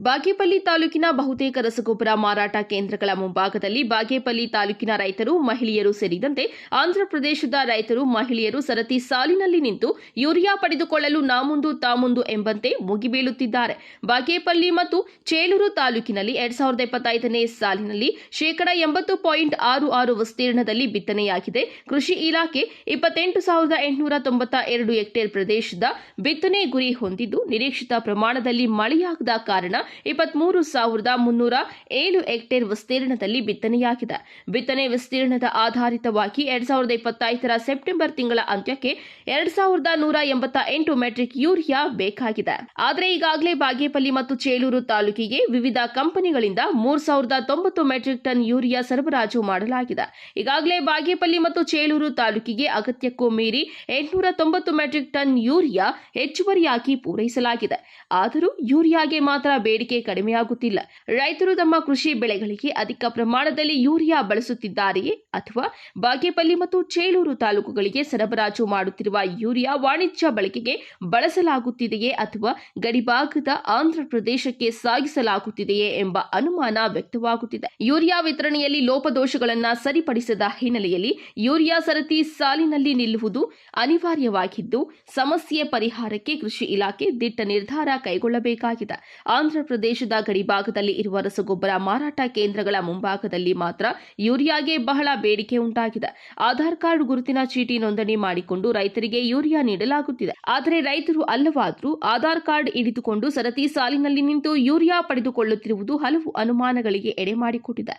ಬಾಗೇಪಲ್ಲಿ ತಾಲೂಕಿನ ಬಹುತೇಕ ರಸಗೊಬ್ಬರ ಮಾರಾಟ ಕೇಂದ್ರಗಳ ಮುಂಭಾಗದಲ್ಲಿ ಬಾಗೇಪಲ್ಲಿ ತಾಲೂಕಿನ ರೈತರು, ಮಹಿಳೆಯರು ಸೇರಿದಂತೆ ಆಂಧ್ರಪ್ರದೇಶದ ರೈತರು, ಮಹಿಳೆಯರು ಸರತಿ ಸಾಲಿನಲ್ಲಿ ನಿಂತು ಯೂರಿಯಾ ಪಡೆದುಕೊಳ್ಳಲು ನಾಮುಂದು ತಾಮುಂದು ಎಂಬಂತೆ ಮುಗಿಬೀಳುತ್ತಿದ್ದಾರೆ. ಬಾಗೇಪಲ್ಲಿ ಮತ್ತು ಚೇಳೂರು ತಾಲೂಕಿನಲ್ಲಿ 2025ನೇ ಸಾಲಿನಲ್ಲಿ 80.66 ವಿಸ್ತೀರ್ಣದಲ್ಲಿ ಬಿತ್ತನೆಯಾಗಿದೆ. ಕೃಷಿ ಇಲಾಖೆ 28,892 ಹೆಕ್ಟೇರ್ ಪ್ರದೇಶದ ಬಿತ್ತನೆ ಗುರಿ ಹೊಂದಿದ್ದು, ನಿರೀಕ್ಷಿತ ಪ್ರಮಾಣದಲ್ಲಿ ಮಳೆಯಾಗದ ಕಾರಣ 23,307 ಹೆಕ್ಟೇರ್ ವಿಸ್ತೀರ್ಣದಲ್ಲಿ ಬಿತ್ತನೆಯಾಗಿದೆ. ಬಿತ್ತನೆ ವಿಸ್ತೀರ್ಣದ ಆಧಾರಿತವಾಗಿ 2025ರ ಸೆಪ್ಟೆಂಬರ್ ತಿಂಗಳ ಅಂತ್ಯಕ್ಕೆ 2,188 ಮೆಟ್ರಿಕ್ ಯೂರಿಯಾ ಬೇಕಾಗಿದೆ. ಆದರೆ ಈಗಾಗಲೇ ಬಾಗೇಪಲ್ಲಿ ಮತ್ತು ಚೇಳೂರು ತಾಲೂಕಿಗೆ ವಿವಿಧ ಕಂಪನಿಗಳಿಂದ 3,090 ಮೆಟ್ರಿಕ್ ಟನ್ ಯೂರಿಯಾ ಸರಬರಾಜು ಮಾಡಲಾಗಿದೆ. ಈಗಾಗಲೇ ಬಾಗೇಪಲ್ಲಿ ಮತ್ತು ಚೇಳೂರು ತಾಲೂಕಿಗೆ ಅಗತ್ಯಕ್ಕೂ ಮೀರಿ 890 ಮೆಟ್ರಿಕ್ ಟನ್ ಯೂರಿಯಾ ಹೆಚ್ಚುವರಿಯಾಗಿ ಪೂರೈಸಲಾಗಿದೆ. ಆದರೂ ಯೂರಿಯಾಗೆ ಮಾತ್ರ ಬೇಡಿಕೆ ಕಡಿಮೆಯಾಗುತ್ತಿಲ್ಲ. ರೈತರು ತಮ್ಮ ಕೃಷಿ ಬೆಳೆಗಳಿಗೆ ಅಧಿಕ ಪ್ರಮಾಣದಲ್ಲಿ ಯೂರಿಯಾ ಬಳಸುತ್ತಿದ್ದಾರೆಯೇ ಅಥವಾ ಬಾಗೇಪಲ್ಲಿ ಮತ್ತು ಚೇಳೂರು ತಾಲೂಕುಗಳಿಗೆ ಸರಬರಾಜು ಮಾಡುತ್ತಿರುವ ಯೂರಿಯಾ ವಾಣಿಜ್ಯ ಬಳಕೆಗೆ ಬಳಸಲಾಗುತ್ತಿದೆಯೇ ಅಥವಾ ಗಡಿಭಾಗದ ಆಂಧ್ರಪ್ರದೇಶಕ್ಕೆ ಸಾಗಿಸಲಾಗುತ್ತಿದೆಯೇ ಎಂಬ ಅನುಮಾನ ವ್ಯಕ್ತವಾಗುತ್ತಿದೆ. ಯೂರಿಯಾ ವಿತರಣೆಯಲ್ಲಿ ಲೋಪದೋಷಗಳನ್ನು ಸರಿಪಡಿಸದ ಹಿನ್ನೆಲೆಯಲ್ಲಿ ಯೂರಿಯಾ ಸರತಿ ಸಾಲಿನಲ್ಲಿ ನಿಲ್ಲುವುದು ಅನಿವಾರ್ಯವಾಗಿದ್ದು, ಸಮಸ್ಯೆ ಪರಿಹಾರಕ್ಕೆ ಕೃಷಿ ಇಲಾಖೆ ದಿಟ್ಟ ನಿರ್ಧಾರ ಕೈಗೊಳ್ಳಬೇಕಾಗಿದೆ. ಆಂಧ್ರಪ್ರದೇಶದ ಗಡಿಭಾಗದಲ್ಲಿ ಇರುವ ರಸಗೊಬ್ಬರ ಮಾರಾಟ ಕೇಂದ್ರಗಳ ಮುಂಭಾಗದಲ್ಲಿ ಮಾತ್ರ ಯೂರಿಯಾಗೆ ಬಹಳ ಬೇಡಿಕೆ ಉಂಟಾಗಿದೆ. ಆಧಾರ್ ಕಾರ್ಡ್ ಗುರುತಿನ ಚೀಟಿ ನೋಂದಣಿ ಮಾಡಿಕೊಂಡು ರೈತರಿಗೆ ಯೂರಿಯಾ ನೀಡಲಾಗುತ್ತಿದೆ. ಆದರೆ ರೈತರು ಅಲ್ಲವಾದರೂ ಆಧಾರ್ ಕಾರ್ಡ್ ಹಿಡಿದುಕೊಂಡು ಸರತಿ ಸಾಲಿನಲ್ಲಿ ನಿಂತು ಯೂರಿಯಾ ಪಡೆದುಕೊಳ್ಳುತ್ತಿರುವುದು ಹಲವು ಅನುಮಾನಗಳಿಗೆ ಎಡೆ ಮಾಡಿಕೊಟ್ಟಿದೆ.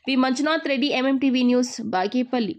P. Manjunath Reddy, MMTV news, Bagepalli.